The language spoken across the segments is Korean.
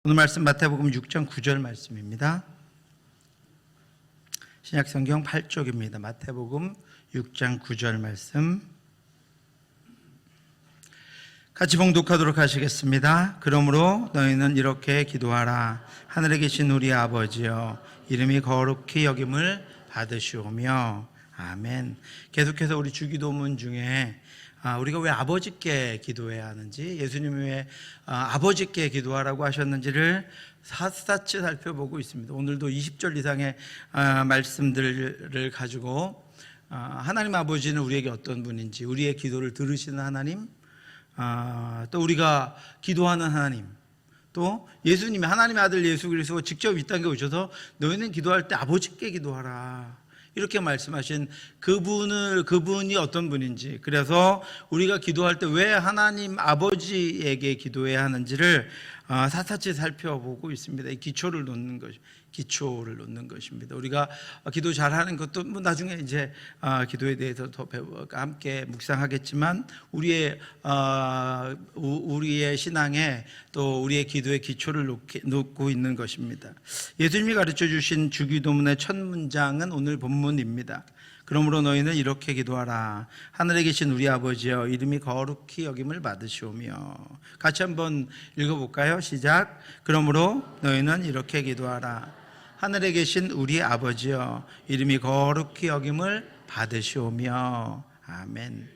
오늘 말씀 마태복음 6장 9절 말씀입니다. 신약성경 8쪽입니다. 마태복음 6장 9절 말씀 같이 봉독하도록 하시겠습니다. 그러므로 너희는 이렇게 기도하라. 하늘에 계신 우리 아버지여, 이름이 거룩히 여김을 받으시오며. 아멘. 계속해서 우리 주기도문 중에 우리가 왜 아버지께 기도해야 하는지, 예수님이 왜 아버지께 기도하라고 하셨는지를 샅샅이 살펴보고 있습니다. 오늘도 20절 이상의 말씀들을 가지고 하나님 아버지는 우리에게 어떤 분인지, 우리의 기도를 들으시는 하나님, 또 우리가 기도하는 하나님, 또 예수님이, 하나님의 아들 예수 그리스도가 직접 이 땅에 오셔서 너희는 기도할 때 아버지께 기도하라, 이렇게 말씀하신 그분이 어떤 분인지, 그래서 우리가 기도할 때 왜 하나님 아버지에게 기도해야 하는지를 샅샅이 살펴보고 있습니다. 이 기초를 놓는 것입니다. 우리가 기도 잘하는 것도 나중에 이제 기도에 대해서 더 함께 묵상하겠지만, 우리의 신앙에 또 우리의 기도의 기초를 놓고 있는 것입니다. 예수님이 가르쳐 주신 주기도문의 첫 문장은 오늘 본문입니다. 그러므로 너희는 이렇게 기도하라. 하늘에 계신 우리 아버지여, 이름이 거룩히 여김을 받으시오며. 같이 한번 읽어볼까요? 시작. 그러므로 너희는 이렇게 기도하라. 하늘에 계신 우리 아버지여, 이름이 거룩히 여김을 받으시오며. 아멘.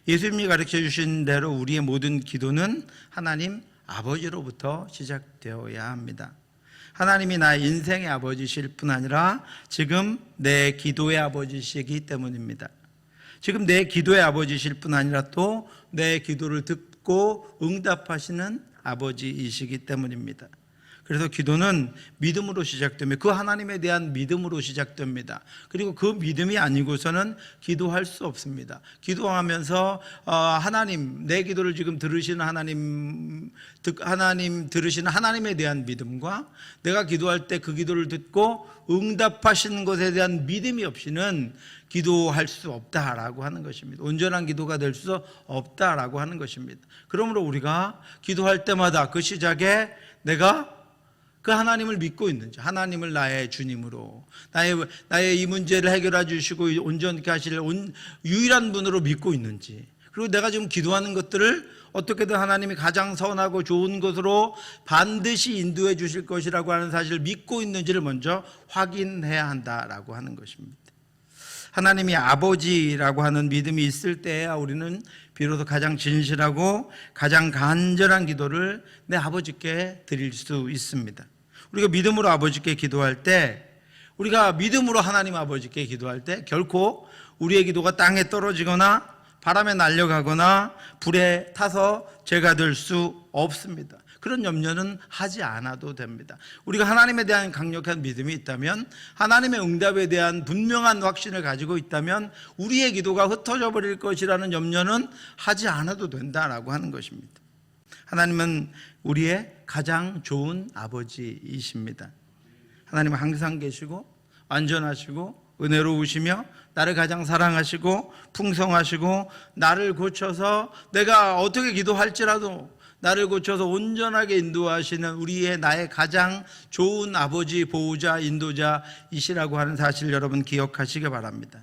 예수님이 가르쳐 주신 대로 우리의 모든 기도는 하나님 아버지로부터 시작되어야 합니다. 하나님이 나의 인생의 아버지실 뿐 아니라 지금 내 기도의 아버지시기 때문입니다. 지금 내 기도의 아버지실 뿐 아니라 또 내 기도를 듣고 응답하시는 아버지이시기 때문입니다. 그래서 기도는 믿음으로 시작됩니다. 그 하나님에 대한 믿음으로 시작됩니다. 그리고 그 믿음이 아니고서는 기도할 수 없습니다. 기도하면서 하나님, 내 기도를 지금 들으시는 하나님 들으시는 하나님에 대한 믿음과 내가 기도할 때 그 기도를 듣고 응답하시는 것에 대한 믿음이 없이는 기도할 수 없다라고 하는 것입니다. 온전한 기도가 될 수 없다라고 하는 것입니다. 그러므로 우리가 기도할 때마다 그 시작에 내가 그 하나님을 믿고 있는지, 하나님을 나의 주님으로, 나의 이 문제를 해결해 주시고 온전케 하실 유일한 분으로 믿고 있는지, 그리고 내가 지금 기도하는 것들을 어떻게든 하나님이 가장 선하고 좋은 것으로 반드시 인도해 주실 것이라고 하는 사실을 믿고 있는지를 먼저 확인해야 한다라고 하는 것입니다. 하나님이 아버지라고 하는 믿음이 있을 때야 우리는 비로소 가장 진실하고 가장 간절한 기도를 내 아버지께 드릴 수 있습니다. 우리가 믿음으로 아버지께 기도할 때, 우리가 믿음으로 하나님 아버지께 기도할 때 결코 우리의 기도가 땅에 떨어지거나 바람에 날려가거나 불에 타서 죄가 될 수 없습니다. 그런 염려는 하지 않아도 됩니다. 우리가 하나님에 대한 강력한 믿음이 있다면, 하나님의 응답에 대한 분명한 확신을 가지고 있다면 우리의 기도가 흩어져 버릴 것이라는 염려는 하지 않아도 된다라고 하는 것입니다. 하나님은 우리의 가장 좋은 아버지이십니다. 하나님은 항상 계시고 완전하시고 은혜로우시며 나를 가장 사랑하시고 풍성하시고, 나를 고쳐서 내가 어떻게 기도할지라도 나를 고쳐서 온전하게 인도하시는 나의 가장 좋은 아버지, 보호자, 인도자이시라고 하는 사실 여러분 기억하시기 바랍니다.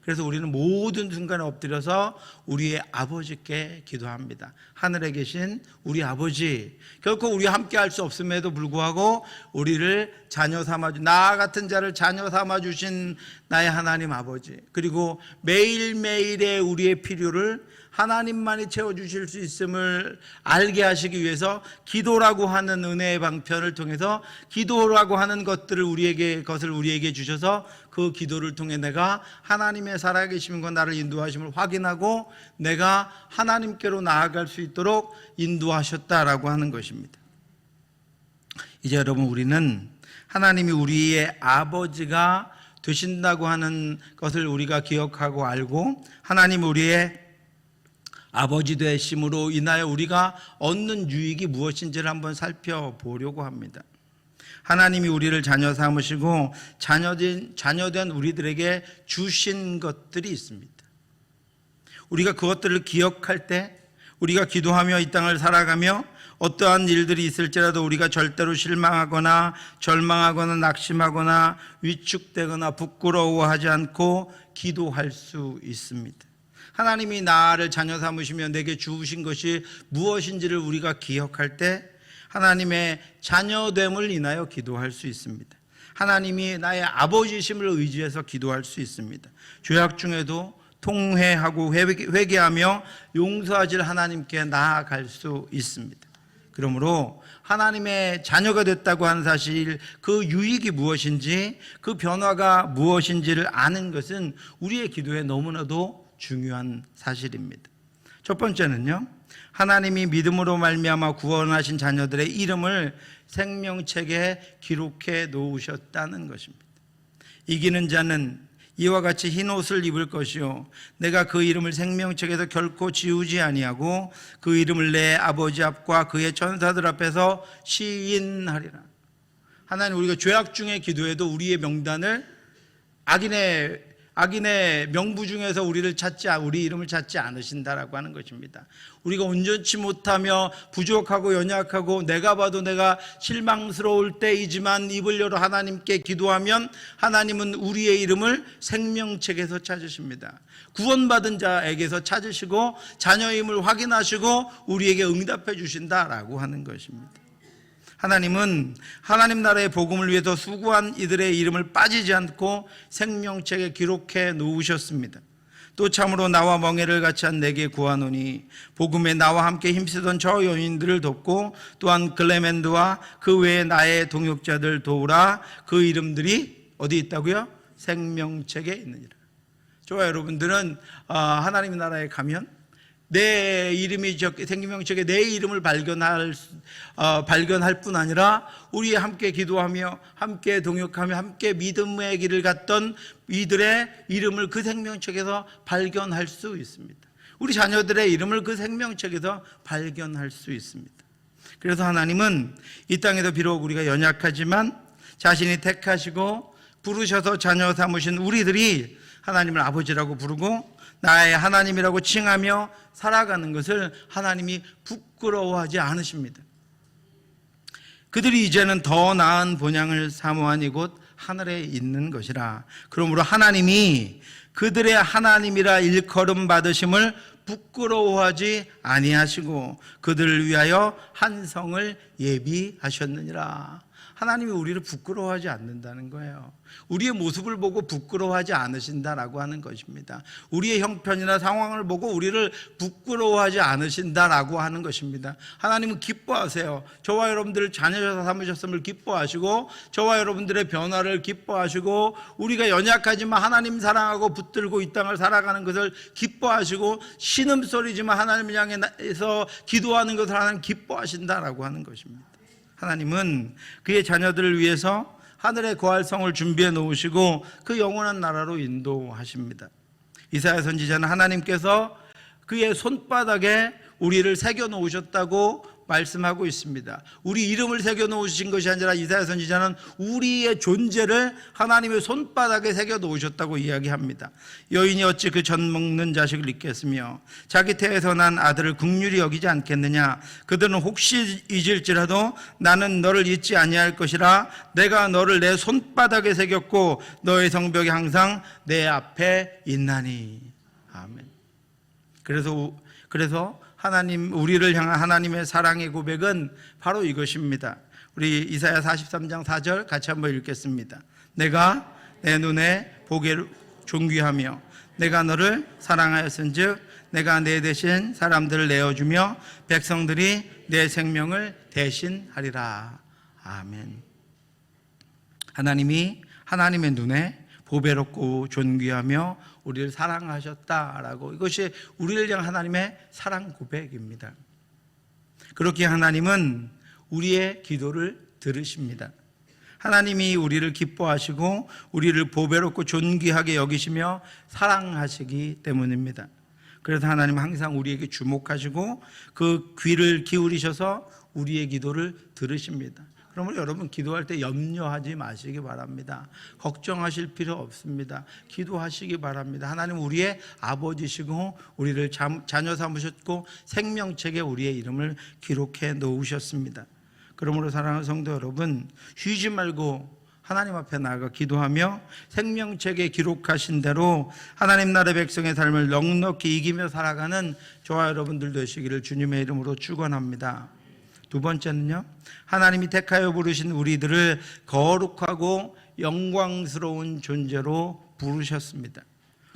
그래서 우리는 모든 순간에 엎드려서 우리의 아버지께 기도합니다. 하늘에 계신 우리 아버지, 결코 우리와 함께 할 수 없음에도 불구하고 우리를 자녀 삼아주신, 나 같은 자를 자녀 삼아주신 나의 하나님 아버지, 그리고 매일매일의 우리의 필요를 하나님만이 채워주실 수 있음을 알게 하시기 위해서 기도라고 하는 은혜의 방편을 통해서 기도라고 하는 것을 우리에게 주셔서 그 기도를 통해 내가 하나님의 살아계심과 나를 인도하심을 확인하고 내가 하나님께로 나아갈 수 있도록 인도하셨다라고 하는 것입니다. 이제 여러분, 우리는 하나님이 우리의 아버지가 되신다고 하는 것을 우리가 기억하고 알고, 하나님 우리의 아버지 되심으로 인하여 우리가 얻는 유익이 무엇인지를 한번 살펴보려고 합니다. 하나님이 우리를 자녀 삼으시고 자녀된 우리들에게 주신 것들이 있습니다. 우리가 그것들을 기억할 때, 우리가 기도하며 이 땅을 살아가며 어떠한 일들이 있을지라도 우리가 절대로 실망하거나 절망하거나 낙심하거나 위축되거나 부끄러워하지 않고 기도할 수 있습니다. 하나님이 나를 자녀 삼으시며 내게 주신 것이 무엇인지를 우리가 기억할 때 하나님의 자녀됨을 인하여 기도할 수 있습니다. 하나님이 나의 아버지심을 의지해서 기도할 수 있습니다. 죄악 중에도 통회하고 회개하며 용서하실 하나님께 나아갈 수 있습니다. 그러므로 하나님의 자녀가 됐다고 하는 사실, 그 유익이 무엇인지, 그 변화가 무엇인지를 아는 것은 우리의 기도에 너무나도 중요한 사실입니다. 첫 번째는요, 하나님이 믿음으로 말미암아 구원하신 자녀들의 이름을 생명책에 기록해 놓으셨다는 것입니다. 이기는 자는 이와 같이 흰 옷을 입을 것이요 내가 그 이름을 생명책에서 결코 지우지 아니하고 그 이름을 내 아버지 앞과 그의 천사들 앞에서 시인하리라. 하나님, 우리가 죄악 중에 기도해도 우리의 명단을 악인의 명부 중에서 우리 이름을 찾지 않으신다라고 하는 것입니다. 우리가 온전치 못하며 부족하고 연약하고 내가 봐도 내가 실망스러울 때이지만 입을 열어 하나님께 기도하면 하나님은 우리의 이름을 생명책에서 찾으십니다. 구원받은 자에게서 찾으시고 자녀임을 확인하시고 우리에게 응답해 주신다라고 하는 것입니다. 하나님은 하나님 나라의 복음을 위해서 수고한 이들의 이름을 빠지지 않고 생명책에 기록해 놓으셨습니다. 또 참으로 나와 멍에를 같이 한 내게 구하노니 복음에 나와 함께 힘쓰던 저 여인들을 돕고 또한 클레멘드와 그 외에 나의 동역자들 도우라. 그 이름들이 어디 있다고요? 생명책에 있느니라. 저와 여러분들은 하나님 나라에 가면 내 이름이 생명책에 내 이름을 발견할 뿐 아니라 우리 함께 기도하며 함께 동역하며 함께 믿음의 길을 갔던 이들의 이름을 그 생명책에서 발견할 수 있습니다. 우리 자녀들의 이름을 그 생명책에서 발견할 수 있습니다. 그래서 하나님은 이 땅에서 비록 우리가 연약하지만 자신이 택하시고 부르셔서 자녀 삼으신 우리들이 하나님을 아버지라고 부르고 나의 하나님이라고 칭하며 살아가는 것을 하나님이 부끄러워하지 않으십니다. 그들이 이제는 더 나은 본향을 사모한 이곳 하늘에 있는 것이라. 그러므로 하나님이 그들의 하나님이라 일컬음 받으심을 부끄러워하지 아니하시고 그들을 위하여 한 성을 예비하셨느니라. 하나님이 우리를 부끄러워하지 않는다는 거예요. 우리의 모습을 보고 부끄러워하지 않으신다라고 하는 것입니다. 우리의 형편이나 상황을 보고 우리를 부끄러워하지 않으신다라고 하는 것입니다. 하나님은 기뻐하세요. 저와 여러분들을 자녀 삼으셨음을 기뻐하시고 저와 여러분들의 변화를 기뻐하시고 우리가 연약하지만 하나님 사랑하고 붙들고 이 땅을 살아가는 것을 기뻐하시고 신음소리지만 하나님을 향해서 기도하는 것을 하나님 기뻐하신다라고 하는 것입니다. 하나님은 그의 자녀들을 위해서 하늘의 거할 성을 준비해 놓으시고 그 영원한 나라로 인도하십니다. 이사야 선지자는 하나님께서 그의 손바닥에 우리를 새겨 놓으셨다고 말씀하고 있습니다. 우리 이름을 새겨 놓으신 것이 아니라 이사야 선지자는 우리의 존재를 하나님의 손바닥에 새겨 놓으셨다고 이야기합니다. 여인이 어찌 그 젖 먹는 자식을 잊겠으며 자기 태에서 난 아들을 긍휼히 여기지 않겠느냐. 그들은 혹시 잊을지라도 나는 너를 잊지 아니할 것이라. 내가 너를 내 손바닥에 새겼고 너의 성벽이 항상 내 앞에 있나니. 아멘. 그래서 하나님, 우리를 향한 하나님의 사랑의 고백은 바로 이것입니다. 우리 이사야 43장 4절 같이 한번 읽겠습니다. 내가 내 눈에 보기를 존귀하며 내가 너를 사랑하였은즉 내가 내 대신 사람들을 내어주며 백성들이 내 생명을 대신하리라. 아멘. 하나님이 하나님의 눈에 보배롭고 존귀하며 우리를 사랑하셨다라고, 이것이 우리를 향한 하나님의 사랑 고백입니다. 그렇게 하나님은 우리의 기도를 들으십니다. 하나님이 우리를 기뻐하시고 우리를 보배롭고 존귀하게 여기시며 사랑하시기 때문입니다. 그래서 하나님은 항상 우리에게 주목하시고 그 귀를 기울이셔서 우리의 기도를 들으십니다. 그러므로 여러분 기도할 때 염려하지 마시기 바랍니다. 걱정하실 필요 없습니다. 기도하시기 바랍니다. 하나님 우리의 아버지시고 우리를 자녀 삼으셨고 생명책에 우리의 이름을 기록해 놓으셨습니다. 그러므로 사랑하는 성도 여러분, 쉬지 말고 하나님 앞에 나아가 기도하며 생명책에 기록하신 대로 하나님 나라의 백성의 삶을 넉넉히 이기며 살아가는 저와 여러분들 되시기를 주님의 이름으로 축원합니다. 두 번째는요, 하나님이 택하여 부르신 우리들을 거룩하고 영광스러운 존재로 부르셨습니다.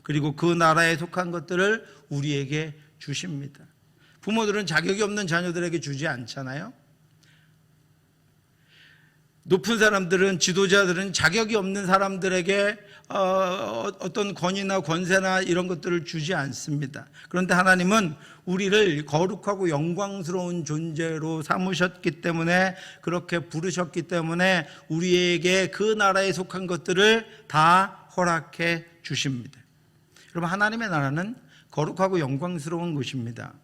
그리고 그 나라에 속한 것들을 우리에게 주십니다. 부모들은 자격이 없는 자녀들에게 주지 않잖아요. 높은 사람들은, 지도자들은 자격이 없는 사람들에게 어떤 권위나 권세나 이런 것들을 주지 않습니다. 그런데 하나님은 우리를 거룩하고 영광스러운 존재로 삼으셨기 때문에, 그렇게 부르셨기 때문에 우리에게 그 나라에 속한 것들을 다 허락해 주십니다. 여러분, 하나님의 나라는 거룩하고 영광스러운 곳입니다.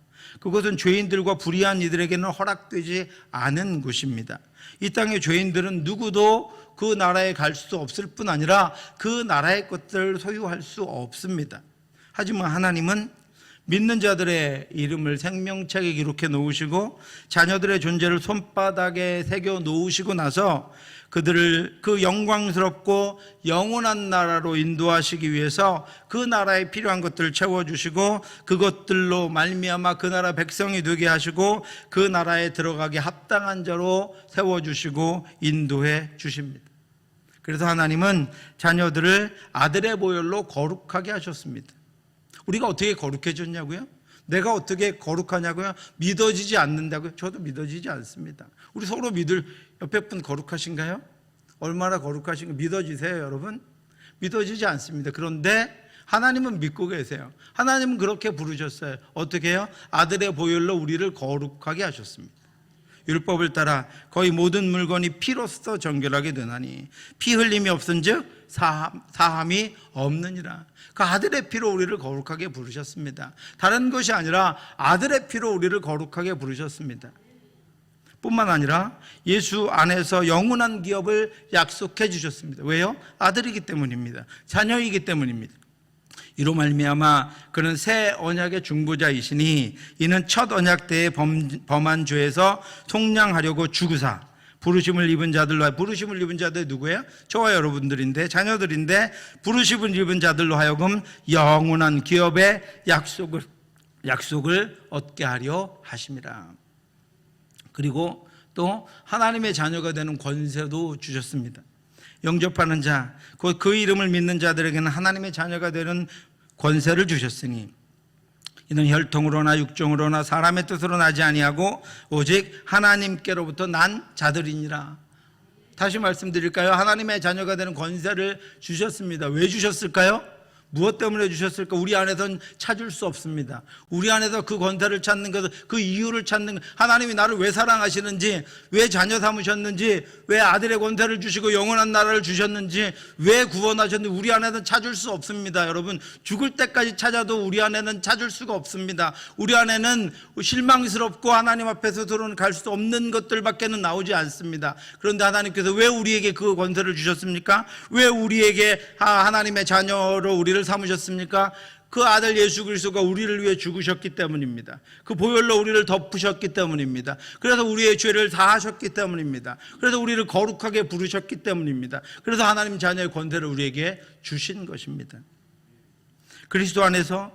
그것은 죄인들과 불의한 이들에게는 허락되지 않은 곳입니다. 이 땅의 죄인들은 누구도 그 나라에 갈 수 없을 뿐 아니라 그 나라의 것들을 소유할 수 없습니다. 하지만 하나님은 믿는 자들의 이름을 생명책에 기록해 놓으시고 자녀들의 존재를 손바닥에 새겨 놓으시고 나서 그들을 그 영광스럽고 영원한 나라로 인도하시기 위해서 그 나라에 필요한 것들을 채워주시고 그것들로 말미암아 그 나라 백성이 되게 하시고 그 나라에 들어가게 합당한 자로 세워주시고 인도해 주십니다. 그래서 하나님은 자녀들을 아들의 보혈로 거룩하게 하셨습니다. 우리가 어떻게 거룩해졌냐고요? 내가 어떻게 거룩하냐고요? 믿어지지 않는다고요? 저도 믿어지지 않습니다. 우리 서로 믿을, 옆에 분 거룩하신가요? 얼마나 거룩하신가 믿어지세요, 여러분? 믿어지지 않습니다. 그런데 하나님은 믿고 계세요. 하나님은 그렇게 부르셨어요. 어떻게 해요? 아들의 보혈로 우리를 거룩하게 하셨습니다. 율법을 따라 거의 모든 물건이 피로써 정결하게 되나니 피 흘림이 없은즉 사함이 없느니라. 그 아들의 피로 우리를 거룩하게 부르셨습니다. 다른 것이 아니라 아들의 피로 우리를 거룩하게 부르셨습니다. 뿐만 아니라 예수 안에서 영원한 기업을 약속해 주셨습니다. 왜요? 아들이기 때문입니다. 자녀이기 때문입니다. 이로 말미암아 그는 새 언약의 중보자이시니 이는 첫 언약 때에 범한 죄에서 속량하려고 죽으사 부르심을 입은 자들로, 부르심을 입은 자들 누구예요? 저와 여러분들인데, 자녀들인데 부르심을 입은 자들로 하여금 영원한 기업의 약속을 얻게 하려 하심이라. 그리고 또 하나님의 자녀가 되는 권세도 주셨습니다. 영접하는 자, 곧 그 이름을 믿는 자들에게는 하나님의 자녀가 되는 권세를 주셨으니 이는 혈통으로나 육정으로나 사람의 뜻으로 나지 아니하고 오직 하나님께로부터 난 자들이니라. 다시 말씀드릴까요? 하나님의 자녀가 되는 권세를 주셨습니다. 왜 주셨을까요? 무엇 때문에 주셨을까? 우리 안에서는 찾을 수 없습니다. 우리 안에서 그 권세를 찾는 것은, 그 이유를 찾는 것, 하나님이 나를 왜 사랑하시는지, 왜 자녀 삼으셨는지, 왜 아들의 권세를 주시고 영원한 나라를 주셨는지, 왜 구원하셨는지 우리 안에는 찾을 수 없습니다. 여러분, 죽을 때까지 찾아도 우리 안에는 찾을 수가 없습니다. 우리 안에는 실망스럽고 하나님 앞에서는 갈 수 없는 것들밖에는 나오지 않습니다. 그런데 하나님께서 왜 우리에게 그 권세를 주셨습니까? 왜 우리에게 하나님의 자녀로 우리를 삼으셨습니까? 그 아들 예수 그리스도가 우리를 위해 죽으셨기 때문입니다. 그 보혈로 우리를 덮으셨기 때문입니다. 그래서 우리의 죄를 사하셨기 때문입니다. 그래서 우리를 거룩하게 부르셨기 때문입니다. 그래서 하나님 자녀의 권세를 우리에게 주신 것입니다. 그리스도 안에서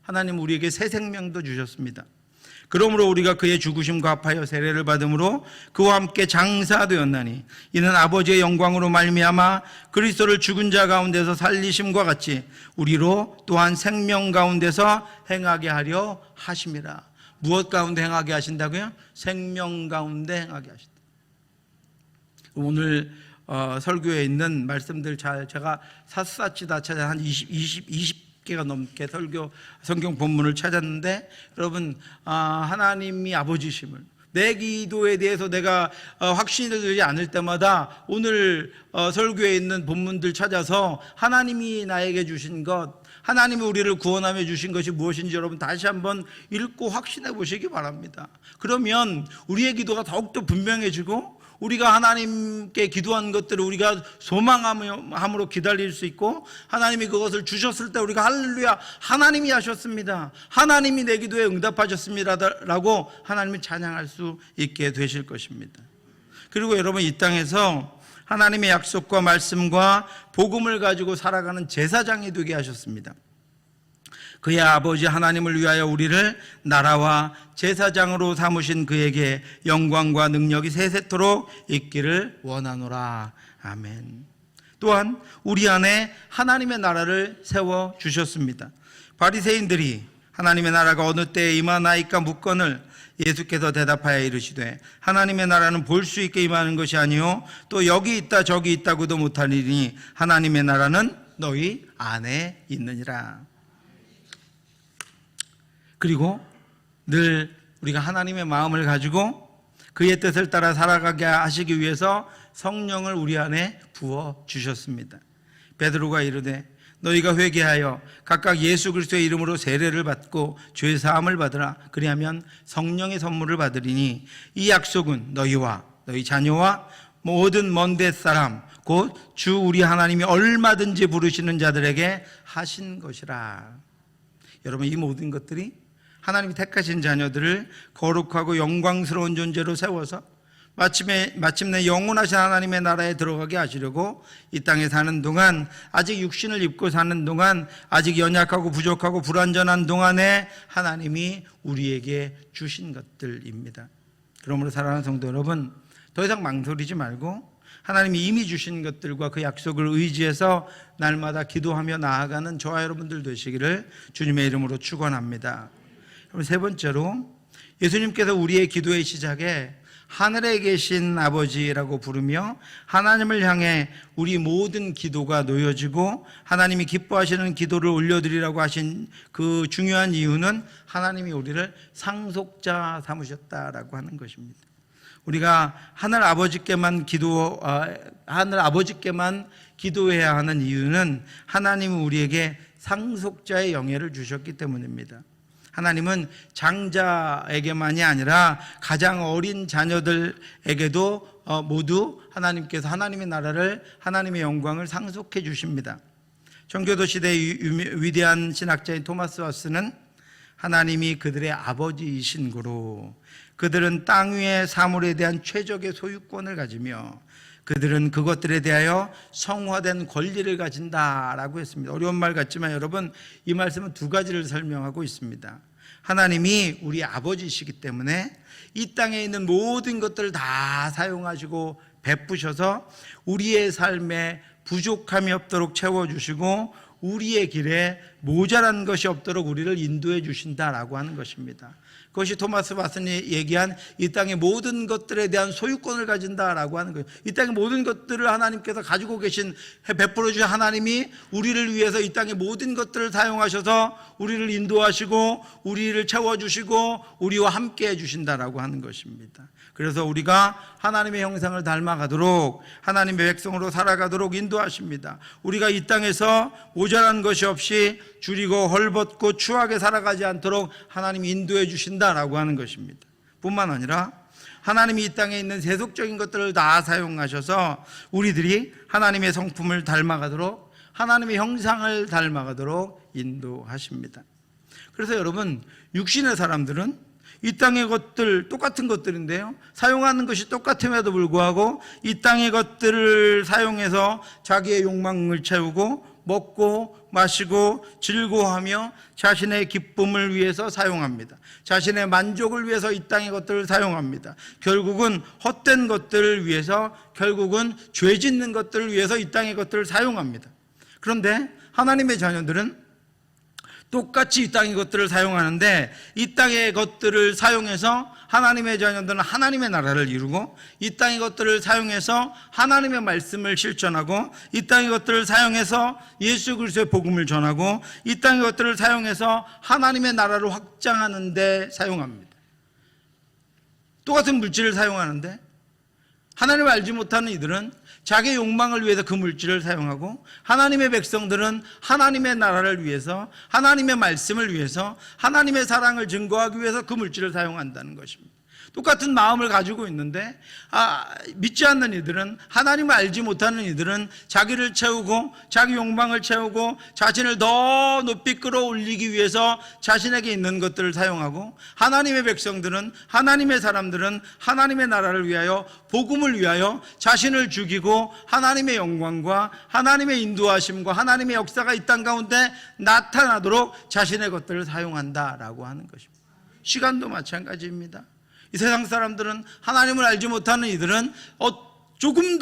하나님 우리에게 새 생명도 주셨습니다. 그러므로 우리가 그의 죽으심과 합하여 세례를 받음으로 그와 함께 장사되었나니 이는 아버지의 영광으로 말미암아 그리스도를 죽은 자 가운데서 살리심과 같이 우리로 또한 생명 가운데서 행하게 하려 하심이라. 무엇 가운데 행하게 하신다고요? 생명 가운데 행하게 하신다. 오늘 설교에 있는 말씀들 제가 샅샅이 다 찾아 한 20개가 넘게 성경 본문을 찾았는데, 여러분, 하나님이 아버지심을, 내 기도에 대해서 내가 확신이 되지 않을 때마다 오늘 설교에 있는 본문들 찾아서 하나님이 나에게 주신 것, 하나님이 우리를 구원하며 주신 것이 무엇인지 여러분 다시 한번 읽고 확신해 보시기 바랍니다. 그러면 우리의 기도가 더욱더 분명해지고 우리가 하나님께 기도한 것들을 우리가 소망함으로 기다릴 수 있고, 하나님이 그것을 주셨을 때 우리가 할렐루야, 하나님이 하셨습니다, 하나님이 내 기도에 응답하셨습니다 라고 하나님을 찬양할 수 있게 되실 것입니다. 그리고 여러분, 이 땅에서 하나님의 약속과 말씀과 복음을 가지고 살아가는 제사장이 되게 하셨습니다. 그의 아버지 하나님을 위하여 우리를 나라와 제사장으로 삼으신 그에게 영광과 능력이 세세토록 있기를 원하노라. 아멘. 또한 우리 안에 하나님의 나라를 세워주셨습니다. 바리새인들이 하나님의 나라가 어느 때에 임하나이까 묻거늘 예수께서 대답하여 이르시되 하나님의 나라는 볼 수 있게 임하는 것이 아니요 또 여기 있다 저기 있다고도 못하리니 하나님의 나라는 너희 안에 있느니라. 그리고 늘 우리가 하나님의 마음을 가지고 그의 뜻을 따라 살아가게 하시기 위해서 성령을 우리 안에 부어 주셨습니다. 베드로가 이르되 너희가 회개하여 각각 예수 그리스도의 이름으로 세례를 받고 죄 사함을 받으라. 그리하면 성령의 선물을 받으리니 이 약속은 너희와 너희 자녀와 모든 먼 데 사람 곧 주 우리 하나님이 얼마든지 부르시는 자들에게 하신 것이라. 여러분, 이 모든 것들이 하나님이 택하신 자녀들을 거룩하고 영광스러운 존재로 세워서 마침내 영원하신 하나님의 나라에 들어가게 하시려고 이 땅에 사는 동안, 아직 육신을 입고 사는 동안, 아직 연약하고 부족하고 불완전한 동안에 하나님이 우리에게 주신 것들입니다. 그러므로 사랑하는 성도 여러분, 더 이상 망설이지 말고 하나님이 이미 주신 것들과 그 약속을 의지해서 날마다 기도하며 나아가는 저와 여러분들 되시기를 주님의 이름으로 축원합니다. 세 번째로, 예수님께서 우리의 기도의 시작에 하늘에 계신 아버지라고 부르며 하나님을 향해 우리 모든 기도가 놓여지고 하나님이 기뻐하시는 기도를 올려드리라고 하신 그 중요한 이유는 하나님이 우리를 상속자 삼으셨다라고 하는 것입니다. 우리가 하늘 아버지께만 기도해야 하는 이유는 하나님은 우리에게 상속자의 영예를 주셨기 때문입니다. 하나님은 장자에게만이 아니라 가장 어린 자녀들에게도 모두 하나님께서 하나님의 나라를, 하나님의 영광을 상속해 주십니다. 청교도 시대의 위대한 신학자인 토마스 왓슨은 하나님이 그들의 아버지이신 고로 그들은 땅 위의 사물에 대한 최적의 소유권을 가지며 그들은 그것들에 대하여 성화된 권리를 가진다라고 했습니다. 어려운 말 같지만 여러분, 이 말씀은 두 가지를 설명하고 있습니다. 하나님이 우리 아버지이시기 때문에 이 땅에 있는 모든 것들을 다 사용하시고 베푸셔서 우리의 삶에 부족함이 없도록 채워주시고 우리의 길에 모자란 것이 없도록 우리를 인도해 주신다라고 하는 것입니다. 그것이 토마스 왓슨이 얘기한 이 땅의 모든 것들에 대한 소유권을 가진다라고 하는 거예요. 이 땅의 모든 것들을 하나님께서 가지고 계신, 베풀어 주신 하나님이 우리를 위해서 이 땅의 모든 것들을 사용하셔서 우리를 인도하시고 우리를 채워주시고 우리와 함께 해주신다라고 하는 것입니다. 그래서 우리가 하나님의 형상을 닮아가도록, 하나님의 백성으로 살아가도록 인도하십니다. 우리가 이 땅에서 모자란 것이 없이 줄이고 헐벗고 추하게 살아가지 않도록 하나님이 인도해 주신다라고 하는 것입니다. 뿐만 아니라 하나님이 이 땅에 있는 세속적인 것들을 다 사용하셔서 우리들이 하나님의 성품을 닮아가도록, 하나님의 형상을 닮아가도록 인도하십니다. 그래서 여러분, 육신의 사람들은 이 땅의 것들, 똑같은 것들인데요, 사용하는 것이 똑같음에도 불구하고 이 땅의 것들을 사용해서 자기의 욕망을 채우고 먹고 마시고 즐거워하며 자신의 기쁨을 위해서 사용합니다. 자신의 만족을 위해서 이 땅의 것들을 사용합니다. 결국은 헛된 것들을 위해서, 결국은 죄 짓는 것들을 위해서 이 땅의 것들을 사용합니다. 그런데 하나님의 자녀들은 똑같이 이 땅의 것들을 사용하는데, 이 땅의 것들을 사용해서 하나님의 자녀들은 하나님의 나라를 이루고, 이 땅의 것들을 사용해서 하나님의 말씀을 실천하고, 이 땅의 것들을 사용해서 예수 그리스도의 복음을 전하고, 이 땅의 것들을 사용해서 하나님의 나라를 확장하는 데 사용합니다. 똑같은 물질을 사용하는데 하나님을 알지 못하는 이들은 자기의 욕망을 위해서 그 물질을 사용하고, 하나님의 백성들은 하나님의 나라를 위해서, 하나님의 말씀을 위해서, 하나님의 사랑을 증거하기 위해서 그 물질을 사용한다는 것입니다. 똑같은 마음을 가지고 있는데 믿지 않는 이들은, 하나님을 알지 못하는 이들은 자기를 채우고 자기 욕망을 채우고 자신을 더 높이 끌어올리기 위해서 자신에게 있는 것들을 사용하고, 하나님의 백성들은, 하나님의 사람들은 하나님의 나라를 위하여, 복음을 위하여 자신을 죽이고 하나님의 영광과 하나님의 인도하심과 하나님의 역사가 이 땅 가운데 나타나도록 자신의 것들을 사용한다라고 하는 것입니다. 시간도 마찬가지입니다. 이 세상 사람들은, 하나님을 알지 못하는 이들은 조금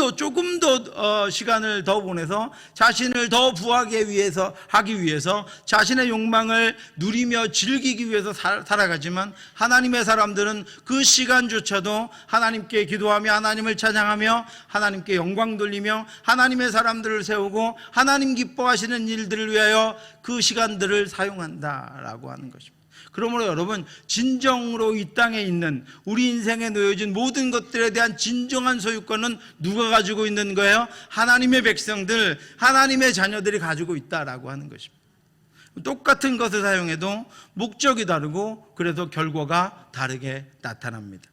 더 시간을 더 보내서 자신을 더 부하기 위해서, 자신의 욕망을 누리며 즐기기 위해서 살아가지만, 하나님의 사람들은 그 시간조차도 하나님께 기도하며 하나님을 찬양하며 하나님께 영광 돌리며 하나님의 사람들을 세우고 하나님 기뻐하시는 일들을 위하여 그 시간들을 사용한다라고 하는 것입니다. 그러므로 여러분, 진정으로 이 땅에 있는, 우리 인생에 놓여진 모든 것들에 대한 진정한 소유권은 누가 가지고 있는 거예요? 하나님의 백성들, 하나님의 자녀들이 가지고 있다라고 하는 것입니다. 똑같은 것을 사용해도 목적이 다르고 그래서 결과가 다르게 나타납니다.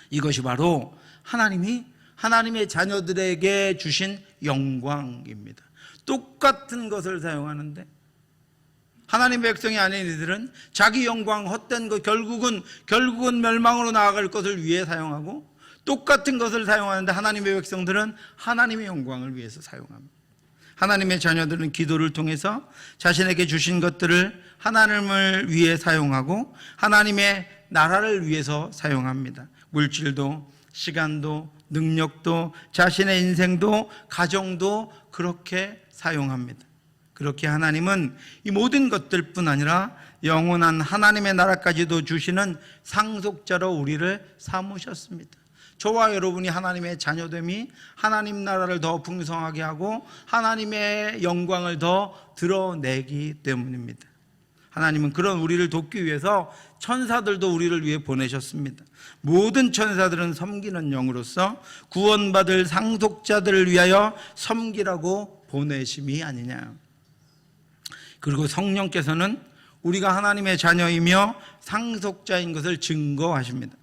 이것이 바로 하나님의 자녀들에게 주신 영광입니다. 똑같은 것을 사용하는데, 하나님의 백성이 아닌 이들은 자기 영광, 헛된 것, 결국은 멸망으로 나아갈 것을 위해 사용하고, 똑같은 것을 사용하는데 하나님의 백성들은 하나님의 영광을 위해서 사용합니다. 하나님의 자녀들은 기도를 통해서 자신에게 주신 것들을 하나님을 위해 사용하고 하나님의 나라를 위해서 사용합니다. 물질도, 시간도, 능력도, 자신의 인생도, 가정도 그렇게 사용합니다. 그렇게 하나님은 이 모든 것들뿐 아니라 영원한 하나님의 나라까지도 주시는 상속자로 우리를 삼으셨습니다. 저와 여러분이 하나님의 자녀됨이 하나님 나라를 더 풍성하게 하고 하나님의 영광을 더 드러내기 때문입니다. 하나님은 그런 우리를 돕기 위해서 천사들도 우리를 위해 보내셨습니다. 모든 천사들은 섬기는 영으로서 구원받을 상속자들을 위하여 섬기라고 보내심이 아니냐. 그리고 성령께서는 우리가 하나님의 자녀이며 상속자인 것을 증거하십니다.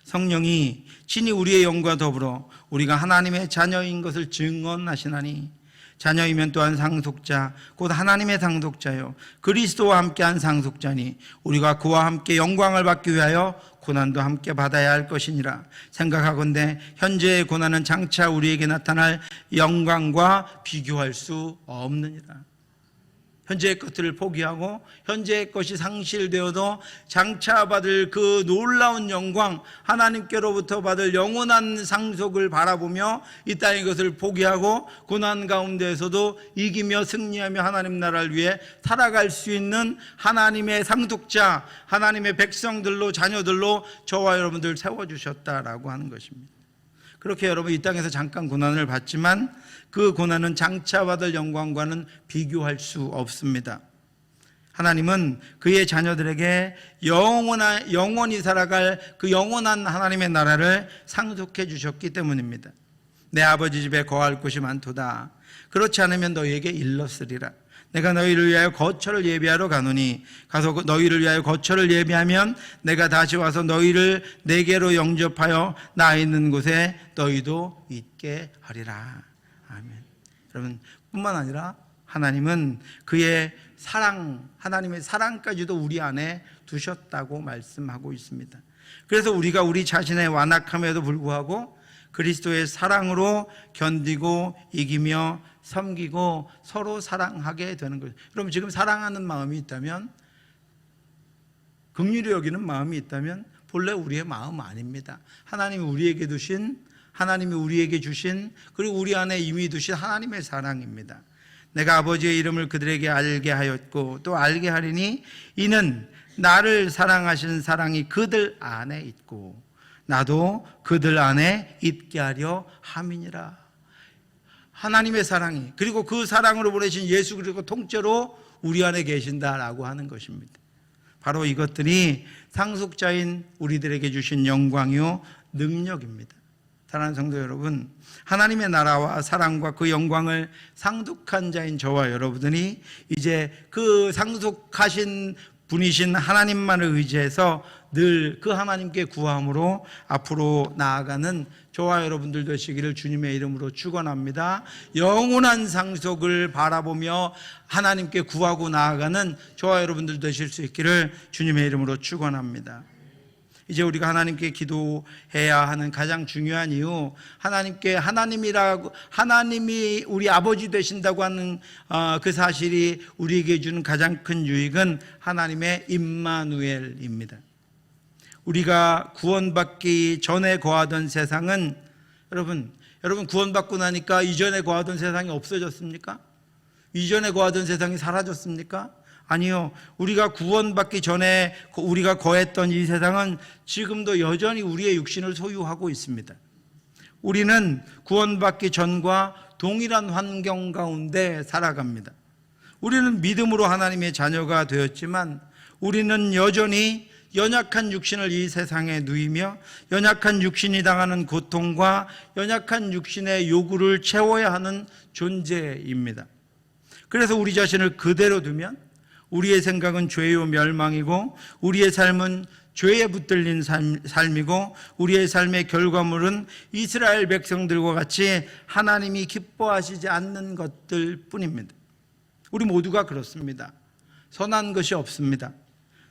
성령이 친히 우리의 영과 더불어 우리가 하나님의 자녀인 것을 증언하시나니, 자녀이면 또한 상속자 곧 하나님의 상속자요 그리스도와 함께한 상속자니 우리가 그와 함께 영광을 받기 위하여 고난도 함께 받아야 할 것이니라. 생각하건대 현재의 고난은 장차 우리에게 나타날 영광과 비교할 수 없느니라. 현재의 것들을 포기하고 현재의 것이 상실되어도 장차 받을 그 놀라운 영광, 하나님께로부터 받을 영원한 상속을 바라보며 이 땅의 것을 포기하고 고난 가운데에서도 이기며 승리하며 하나님 나라를 위해 살아갈 수 있는 하나님의 상속자, 하나님의 백성들로, 자녀들로 저와 여러분들 세워주셨다라고 하는 것입니다. 그렇게 여러분 이 땅에서 잠깐 고난을 받지만 그 고난은 장차 받을 영광과는 비교할 수 없습니다. 하나님은 그의 자녀들에게 영원히 살아갈 그 영원한 하나님의 나라를 상속해 주셨기 때문입니다. 내 아버지 집에 거할 곳이 많도다. 그렇지 않으면 너희에게 일렀으리라. 내가 너희를 위하여 거처를 예비하러 가노니 가서 너희를 위하여 거처를 예비하면 내가 다시 와서 너희를 내게로 영접하여 나 있는 곳에 너희도 있게 하리라. 아멘. 여러분, 뿐만 아니라 하나님은 그의 사랑, 하나님의 사랑까지도 우리 안에 두셨다고 말씀하고 있습니다. 그래서 우리가 우리 자신의 완악함에도 불구하고 그리스도의 사랑으로 견디고 이기며 섬기고 서로 사랑하게 되는 거죠. 여러분, 지금 사랑하는 마음이 있다면, 긍휼히 여기는 마음이 있다면 본래 우리의 마음 아닙니다. 하나님이 우리에게 주신 그리고 우리 안에 이미 두신 하나님의 사랑입니다. 내가 아버지의 이름을 그들에게 알게 하였고 또 알게 하리니 이는 나를 사랑하신 사랑이 그들 안에 있고 나도 그들 안에 있게 하려 함이니라. 하나님의 사랑이, 그리고 그 사랑으로 보내신 예수 그리스도 통째로 우리 안에 계신다라고 하는 것입니다. 바로 이것들이 상속자인 우리들에게 주신 영광이요 능력입니다. 사랑하는 성도 여러분, 하나님의 나라와 사랑과 그 영광을 상속한 자인 저와 여러분들이 이제 그 상속하신 분이신 하나님만을 의지해서 늘 그 하나님께 구함으로 앞으로 나아가는 저와 여러분들 되시기를 주님의 이름으로 축원합니다. 영원한 상속을 바라보며 하나님께 구하고 나아가는 저와 여러분들 되실 수 있기를 주님의 이름으로 축원합니다. 이제 우리가 하나님께 기도해야 하는 가장 중요한 이유, 하나님이 우리 아버지 되신다고 하는 그 사실이 우리에게 주는 가장 큰 유익은 하나님의 임마누엘입니다. 우리가 구원받기 전에 거하던 세상은, 여러분 구원받고 나니까 이전에 거하던 세상이 없어졌습니까? 이전에 거하던 세상이 사라졌습니까? 아니요. 우리가 구원받기 전에 우리가 거했던 이 세상은 지금도 여전히 우리의 육신을 소유하고 있습니다. 우리는 구원받기 전과 동일한 환경 가운데 살아갑니다. 우리는 믿음으로 하나님의 자녀가 되었지만 우리는 여전히 연약한 육신을 이 세상에 누이며 연약한 육신이 당하는 고통과 연약한 육신의 요구를 채워야 하는 존재입니다. 그래서 우리 자신을 그대로 두면 우리의 생각은 죄요 멸망이고 우리의 삶은 죄에 붙들린 삶이고 우리의 삶의 결과물은 이스라엘 백성들과 같이 하나님이 기뻐하시지 않는 것들 뿐입니다. 우리 모두가 그렇습니다. 선한 것이 없습니다.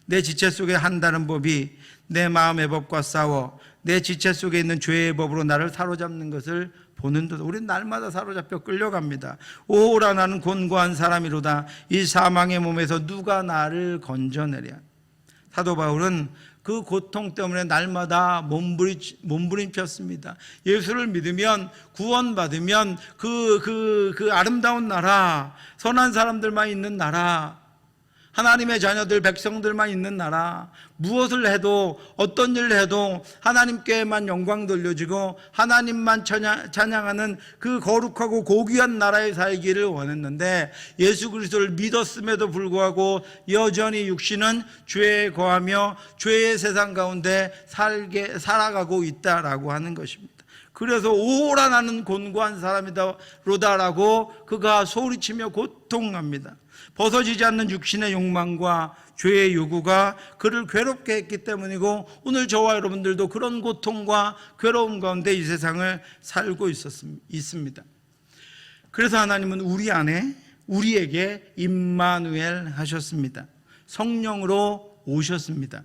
내 지체 속에 한다는 법이 내 마음의 법과 싸워 내 지체 속에 있는 죄의 법으로 나를 사로잡는 것을 보는데도 우리는 날마다 사로잡혀 끌려갑니다. 오라 나는 곤고한 사람이로다. 이 사망의 몸에서 누가 나를 건져내랴. 사도 바울은 그 고통 때문에 날마다 몸부림쳤습니다. 예수를 믿으면 구원받으면 그 아름다운 나라, 선한 사람들만 있는 나라, 하나님의 자녀들, 백성들만 있는 나라, 무엇을 해도 어떤 일을 해도 하나님께만 영광 돌려지고 하나님만 찬양하는 그 거룩하고 고귀한 나라에 살기를 원했는데 예수 그리스도를 믿었음에도 불구하고 여전히 육신은 죄에 거하며 죄의 세상 가운데 살아가고 있다라고 하는 것입니다. 그래서 오라 나는 곤고한 사람이다로다라고 그가 소리치며 고통합니다. 벗어지지 않는 육신의 욕망과 죄의 요구가 그를 괴롭게 했기 때문이고 오늘 저와 여러분들도 그런 고통과 괴로움 가운데 이 세상을 살고 있습니다. 그래서 하나님은 우리 안에 우리에게 임마누엘 하셨습니다. 성령으로 오셨습니다.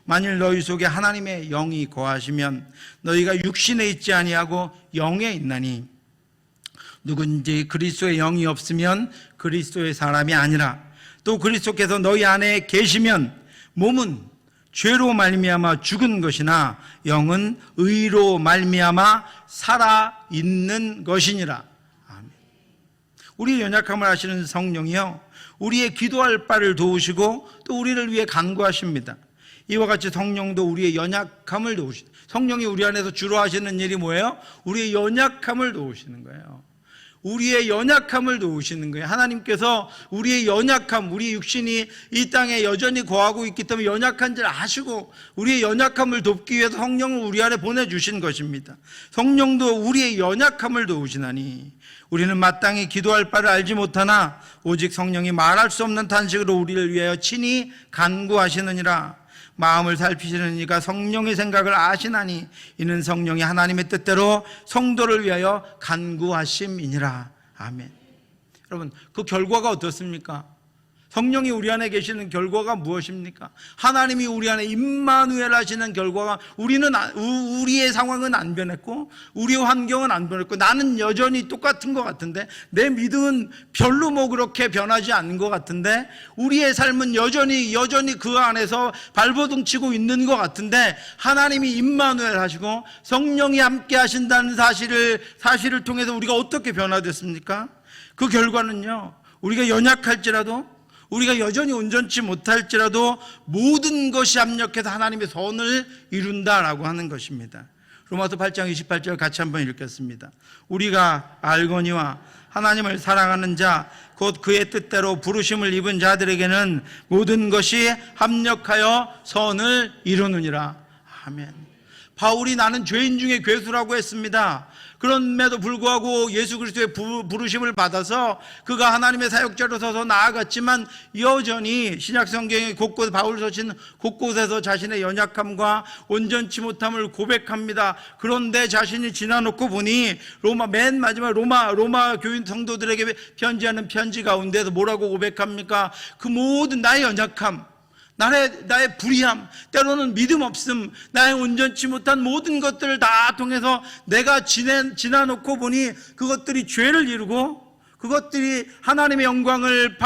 만일 너희 속에 하나님의 영이 거하시면 너희가 육신에 있지 아니하고 영에 있나니 누군지 그리스도의 영이 없으면 그리스도의 사람이 아니라 또 그리스도께서 너희 안에 계시면 몸은 죄로 말미암아 죽은 것이나 영은 의로 말미암아 살아있는 것이니라. 아멘. 우리의 연약함을 아시는 성령이요 우리의 기도할 바를 도우시고 또 우리를 위해 간구하십니다. 이와 같이 성령도 우리의 연약함을 도우십니다. 성령이 우리 안에서 주로 하시는 일이 뭐예요? 우리의 연약함을 도우시는 거예요. 우리의 연약함을 도우시는 거예요. 하나님께서 우리의 연약함, 우리 육신이 이 땅에 여전히 거하고 있기 때문에 연약한 줄 아시고 우리의 연약함을 돕기 위해서 성령을 우리 안에 보내주신 것입니다. 성령도 우리의 연약함을 도우시나니 우리는 마땅히 기도할 바를 알지 못하나 오직 성령이 말할 수 없는 탄식으로 우리를 위하여 친히 간구하시느니라. 마음을 살피시는 이가 성령의 생각을 아시나니 이는 성령이 하나님의 뜻대로 성도를 위하여 간구하심이니라. 아멘. 여러분, 그 결과가 어떻습니까? 성령이 우리 안에 계시는 결과가 무엇입니까? 하나님이 우리 안에 임마누엘 하시는 결과가 우리의 상황은 안 변했고 우리의 환경은 안 변했고 나는 여전히 똑같은 것 같은데 내 믿음은 별로 그렇게 변하지 않는 것 같은데 우리의 삶은 여전히 그 안에서 발버둥 치고 있는 것 같은데 하나님이 임마누엘 하시고 성령이 함께 하신다는 사실을 통해서 우리가 어떻게 변화됐습니까? 그 결과는요 우리가 연약할지라도 우리가 여전히 온전치 못할지라도 모든 것이 합력해서 하나님의 선을 이룬다라고 하는 것입니다. 로마서 8장 28절 같이 한번 읽겠습니다. 우리가 알거니와 하나님을 사랑하는 자 곧 그의 뜻대로 부르심을 입은 자들에게는 모든 것이 합력하여 선을 이루느니라. 아멘. 바울이 나는 죄인 중에 괴수라고 했습니다. 그럼에도 불구하고 예수 그리스도의 부르심을 받아서 그가 하나님의 사역자로 서서 나아갔지만 여전히 신약 성경의 곳곳 바울 서신 곳곳에서 자신의 연약함과 온전치 못함을 고백합니다. 그런데 자신이 지나놓고 보니 맨 마지막 로마 교인 성도들에게 편지하는 편지 가운데서 뭐라고 고백합니까? 그 모든 나의 연약함, 나의 불의함, 때로는 믿음 없음, 나의 온전치 못한 모든 것들을 다 통해서 내가 지나놓고 보니 그것들이 죄를 이루고 그것들이 하나님의 영광을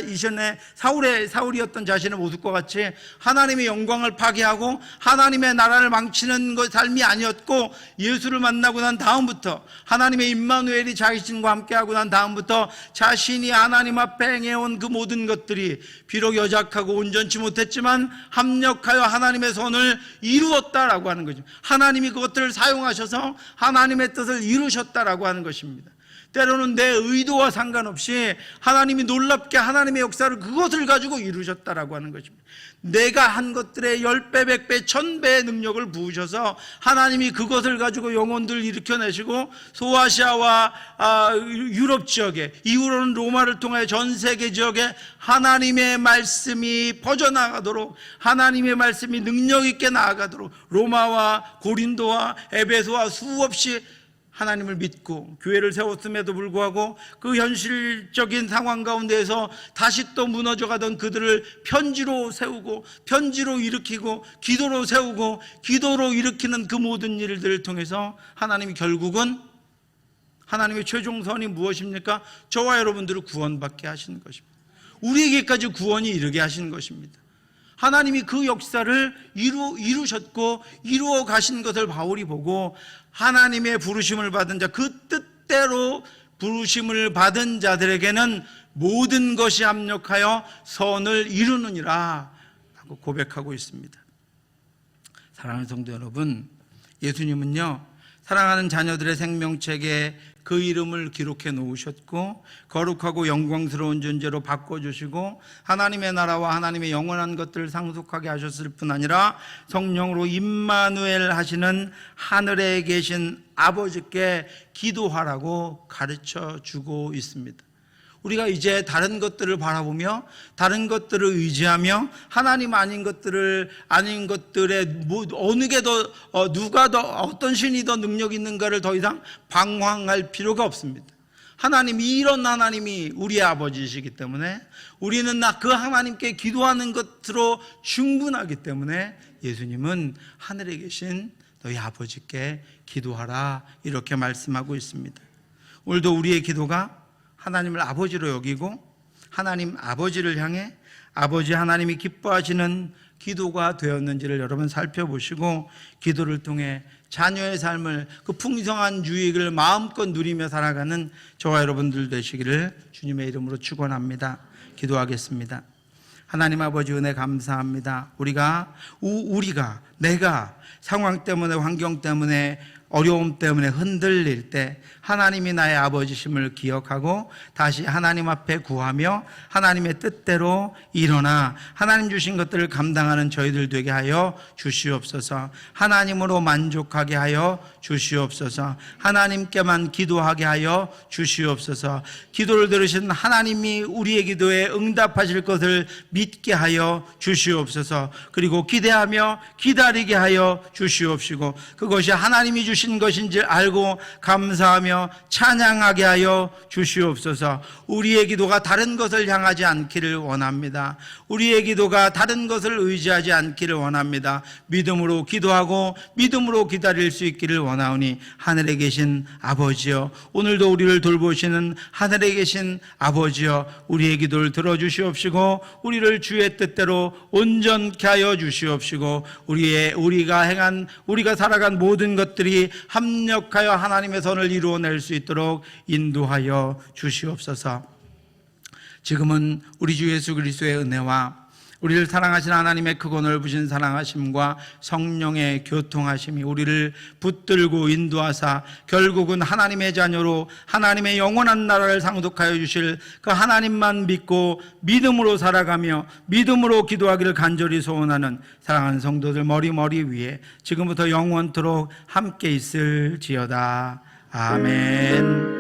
이전에 사울이었던 자신의 모습과 같이 하나님의 영광을 파괴하고 하나님의 나라를 망치는 삶이 아니었고, 예수를 만나고 난 다음부터 하나님의 임마누엘이 자신과 함께하고 난 다음부터 자신이 하나님 앞에 행해온 그 모든 것들이 비록 여작하고 온전치 못했지만 합력하여 하나님의 선을 이루었다라고 하는 거죠. 하나님이 그것들을 사용하셔서 하나님의 뜻을 이루셨다라고 하는 것입니다. 때로는 내 의도와 상관없이 하나님이 놀랍게 하나님의 역사를 그것을 가지고 이루셨다라고 하는 것입니다. 내가 한 것들의 10배, 100배, 1000배의 능력을 부으셔서 하나님이 그것을 가지고 영혼들을 일으켜내시고 소아시아와 유럽 지역에, 이후로는 로마를 통해 전 세계 지역에 하나님의 말씀이 퍼져나가도록, 하나님의 말씀이 능력 있게 나아가도록 로마와 고린도와 에베소와 수없이 하나님을 믿고 교회를 세웠음에도 불구하고 그 현실적인 상황 가운데에서 다시 또 무너져가던 그들을 편지로 세우고, 편지로 일으키고, 기도로 세우고, 기도로 일으키는 그 모든 일들을 통해서 하나님이 결국은, 하나님의 최종선이 무엇입니까? 저와 여러분들을 구원받게 하시는 것입니다. 우리에게까지 구원이 이르게 하시는 것입니다. 하나님이 그 역사를 이루셨고 이루어 가신 것을 바울이 보고, 하나님의 부르심을 받은 자, 그 뜻대로 부르심을 받은 자들에게는 모든 것이 합력하여 선을 이루느니라 라고 고백하고 있습니다. 사랑하는 성도 여러분, 예수님은요, 사랑하는 자녀들의 생명책에 그 이름을 기록해 놓으셨고 거룩하고 영광스러운 존재로 바꿔주시고 하나님의 나라와 하나님의 영원한 것들을 상속하게 하셨을 뿐 아니라 성령으로 임마누엘 하시는 하늘에 계신 아버지께 기도하라고 가르쳐 주고 있습니다. 우리가 이제 다른 것들을 바라보며 다른 것들을 의지하며 하나님 아닌 것들에 어느 게 더 누가 더 어떤 신이 더 능력 있는가를 더 이상 방황할 필요가 없습니다. 이런 하나님이 우리의 아버지이시기 때문에 우리는 그 하나님께 기도하는 것으로 충분하기 때문에 예수님은 하늘에 계신 너희 아버지께 기도하라 이렇게 말씀하고 있습니다. 오늘도 우리의 기도가 하나님을 아버지로 여기고 하나님 아버지를 향해 아버지 하나님이 기뻐하시는 기도가 되었는지를 여러분 살펴보시고, 기도를 통해 자녀의 삶을, 그 풍성한 유익을 마음껏 누리며 살아가는 저와 여러분들 되시기를 주님의 이름으로 축원합니다. 기도하겠습니다. 하나님 아버지, 은혜 감사합니다. 내가 상황 때문에, 환경 때문에, 어려움 때문에 흔들릴 때 하나님이 나의 아버지심을 기억하고 다시 하나님 앞에 구하며 하나님의 뜻대로 일어나 하나님 주신 것들을 감당하는 저희들 되게 하여 주시옵소서. 하나님으로 만족하게 하여 주시옵소서. 하나님께만 기도하게 하여 주시옵소서. 기도를 들으신 하나님이 우리의 기도에 응답하실 것을 믿게 하여 주시옵소서. 그리고 기대하며 기다리게 하여 주시옵시고, 그것이 하나님이 주신 것인지 알고 감사하며 찬양하게 하여 주시옵소서. 우리의 기도가 다른 것을 향하지 않기를 원합니다. 우리의 기도가 다른 것을 의지하지 않기를 원합니다. 믿음으로 기도하고 믿음으로 기다릴 수 있기를 원하오니, 하늘에 계신 아버지여, 오늘도 우리를 돌보시는 하늘에 계신 아버지여, 우리의 기도를 들어주시옵시고 우리를 주의 뜻대로 온전케 하여 주시옵시고, 우리가 살아간 모든 것들이 합력하여 하나님의 선을 이루어낼 수 있도록 인도하여 주시옵소서. 지금은 우리 주 예수 그리스도의 은혜와 우리를 사랑하신 하나님의 크고 넓으신 사랑하심과 성령의 교통하심이 우리를 붙들고 인도하사 결국은 하나님의 자녀로 하나님의 영원한 나라를 상속하여 주실 그 하나님만 믿고 믿음으로 살아가며 믿음으로 기도하기를 간절히 소원하는 사랑하는 성도들 머리 위에 지금부터 영원토록 함께 있을지어다. 아멘.